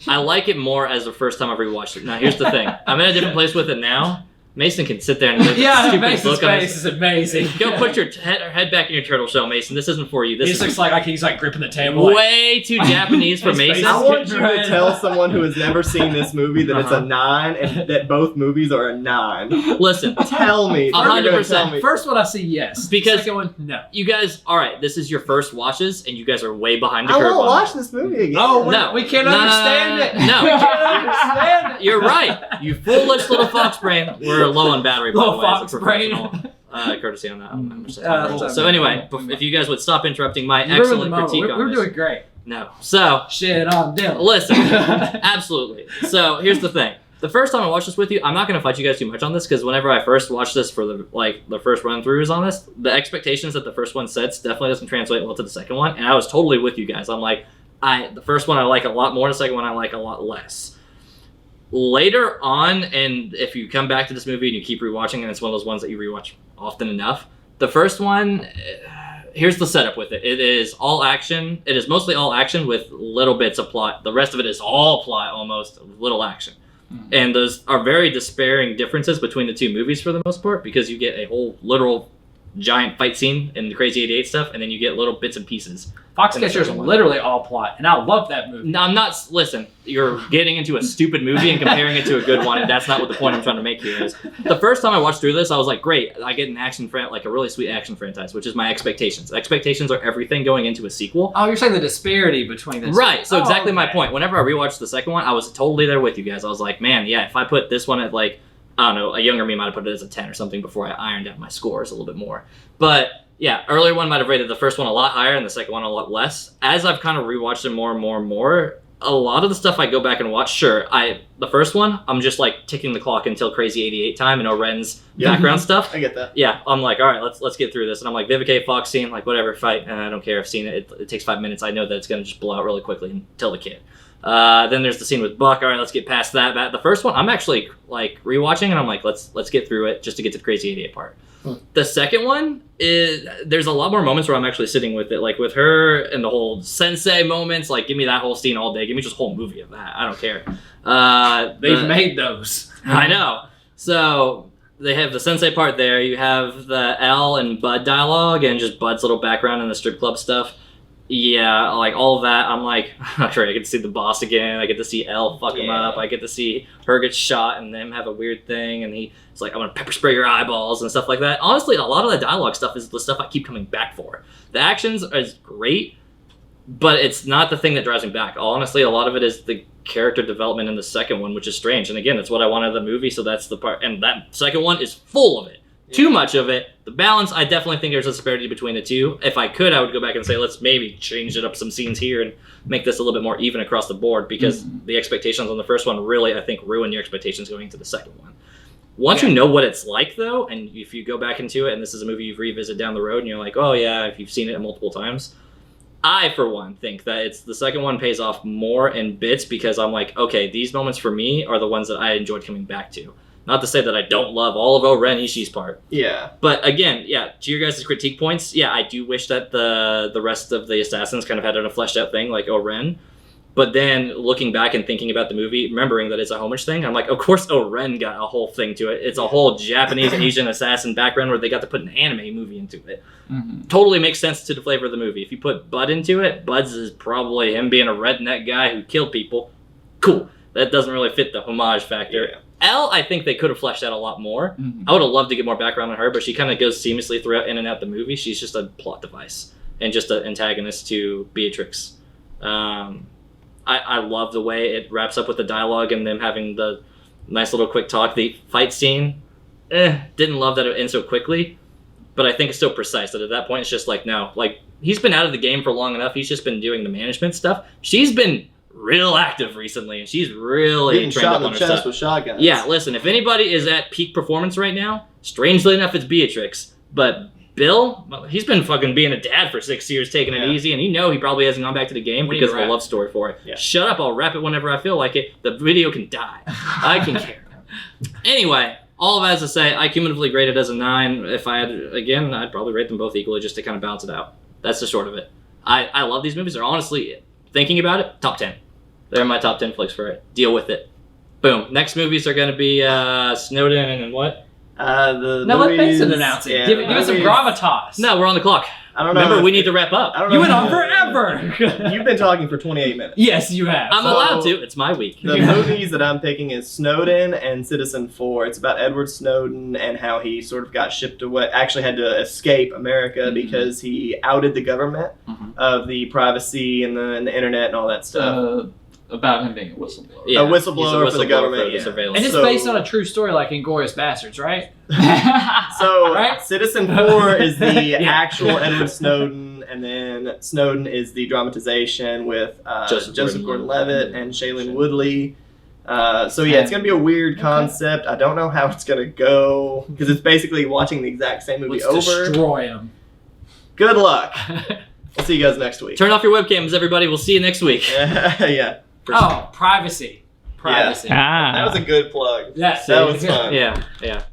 I like it more as the first time I've rewatched it. Now here's the thing: I'm in a different place with it now. Mason can sit there and look Yeah, stupid Mason's look on face his. is amazing. Go put your head back in your turtle shell, Mason. This isn't for you. This He is just looks like he's like gripping the table. Like, way too Japanese for His face Mason. I is- want you to tell someone who has never seen this movie that it's a Uh-huh. 9 and that both movies are a 9. Listen, Tell me. 100%. First one I see, yes. Because- Second one, no. you guys, all right, this is your first watches, and you guys are way behind the I curve. won't on watch this movie again. Oh, No. we can't No, no, no, understand no, it. no, no. We can't understand it. You're right. You foolish little fox brain. We're low on battery, by Little the way. as a fox brain. professional, courtesy on that. I'm just that's so okay. anyway, if you guys would stop interrupting my You ruined the excellent moment. critique We're on this. doing great. No. So, Shit on Dylan. listen. Absolutely. So, here's the thing. The first time I watched this with you, I'm not going to fight you guys too much on this because whenever I first watched this for the first run-throughs on this, the expectations that the first one sets definitely doesn't translate well to the second one, and I was totally with you guys. I'm like, the first one I like a lot more, the second one I like a lot less. Later on, and if you come back to this movie and you keep rewatching, and it's one of those ones that you rewatch often enough, the first one, here's the setup with it. It is all action. It is mostly all action with little bits of plot. The rest of it is all plot, almost, little action. And those are very despairing differences between the two movies for the most part, because you get a whole literal giant fight scene in the Crazy 88 stuff, and then you get little bits and pieces. Foxcatcher is literally all plot, and I love that movie. No, I'm not. Listen, you're getting into a stupid movie and comparing it to a good one, and that's not what the point I'm trying to make here is. The first time I watched through this, I was like, great, I get an like a really sweet action franchise, which is my expectations. Expectations are everything going into a sequel. Oh, you're saying the disparity between this. Right, so exactly my okay. point. Whenever I rewatched the second one, I was totally there with you guys. I was like, man, yeah, if I put this one at like, I don't know, a younger me might have put it as a 10 or something before I ironed out my scores a little bit more. But yeah, earlier one might have rated the first one a lot higher and the second one a lot less. As I've kind of rewatched it more and more and more, a lot of the stuff I go back and watch, sure, the first one, I'm just like ticking the clock until Crazy 88 time and Oren's background stuff. I get that. Yeah, I'm like, all right, let's get through this. And I'm like, Vivica Fox scene, like whatever, fight. And I don't care. I've seen it. It takes 5 minutes. I know that it's going to just blow out really quickly and kill the kid. Then there's the scene with Buck. All right, let's get past that. The first one, I'm actually like rewatching, and I'm like, let's get through it just to get to the Crazy 88 part. The second one is there's a lot more moments where I'm actually sitting with it, like with her and the whole sensei moments. Like, give me that whole scene all day. Give me just a whole movie of that. I don't care. They've made those. I know. So they have the sensei part there. You have the L and Bud dialogue and just Bud's little background and the strip club stuff. Yeah, like all of that. I'm like, okay, I get to see the boss again. I get to see L fuck him up. I get to see her get shot and them have a weird thing. And he's like, I'm gonna pepper spray your eyeballs and stuff like that. Honestly, a lot of the dialogue stuff is the stuff I keep coming back for. The actions is great, but it's not the thing that drives me back. Honestly, a lot of it is the character development in the second one, which is strange. And again, that's what I wanted of the movie, so that's the part. And that second one is full of it. Too much of it. The balance, I definitely think there's a disparity between the two. If I could, I would go back and say, let's maybe change it up some scenes here and make this a little bit more even across the board, because the expectations on the first one really, I think, ruin your expectations going into the second one. Once you know what it's like, though, and if you go back into it, and this is a movie you've revisited down the road, and you're like, oh yeah, if you've seen it multiple times, I, for one, think that it's the second one pays off more in bits, because I'm like, okay, these moments for me are the ones that I enjoyed coming back to. Not to say that I don't love all of O-Ren Ishii's part. Yeah. But again, to your guys' critique points, I do wish that the rest of the assassins kind of had a fleshed out thing like O-Ren. But then looking back and thinking about the movie, remembering that it's a homage thing, I'm like, of course O-Ren got a whole thing to it. It's a whole Japanese Asian assassin background where they got to put an anime movie into it. Totally makes sense to the flavor of the movie. If you put Bud into it, Bud's is probably him being a redneck guy who killed people. Cool. That doesn't really fit the homage factor. Yeah. Elle, I think they could have fleshed out a lot more. I would have loved to get more background on her, but she kind of goes seamlessly throughout in and out the movie. She's just a plot device and just an antagonist to Beatrix. I love the way it wraps up with the dialogue and them having the nice little quick talk. The fight scene, didn't love that it ends so quickly, but I think it's so precise that at that point it's just like, no, like he's been out of the game for long enough. He's just been doing the management stuff. She's been real active recently, and she's really getting trained shot up in on the her chest stuff. with shotguns. Yeah, listen, if anybody is at peak performance right now, strangely enough, it's Beatrix. But Bill, well, he's been fucking being a dad for 6 years, taking it easy, and he probably hasn't gone back to the game because of a love story for it. Yeah. Shut up, I'll wrap it whenever I feel like it. The video can die. I can care. Anyway, all of that is to say, I cumulatively graded as a 9. If I had, again, I'd probably rate them both equally just to kind of balance it out. That's the short of it. I love these movies. They're honestly, thinking about it, top 10. They're my top 10 flicks for it. Deal with it. Boom. Next movies are going to be Snowden and what? The no, let movies, Mason announce it. yeah, Give it some gravitas. No, we're on the clock. I don't know. Remember, we need to wrap up. I don't know. You went on forever. You've been talking for 28 minutes. Yes, you have. I'm allowed to. It's my week. The movies that I'm picking is Snowden and Citizen 4. It's about Edward Snowden and how he sort of got shipped away, actually had to escape America because he outed the government of the privacy and the internet and all that stuff. About him being a whistleblower. Yeah, a whistleblower for the government. For the surveillance. And it's based on a true story like Inglourious Bastards, right? So Right? Citizen 4 is the actual Edward Snowden, and then Snowden is the dramatization with Joseph Gordon-Levitt and Shailene Woodley. So yeah, it's gonna be a weird concept. I don't know how it's gonna go because it's basically watching the exact same movie Let's over. destroy him. Good luck. We'll see you guys next week. Turn off your webcams, everybody. We'll see you next week. Yeah. Oh, privacy. Privacy. That was a good plug. Yes. That was fun. Yeah.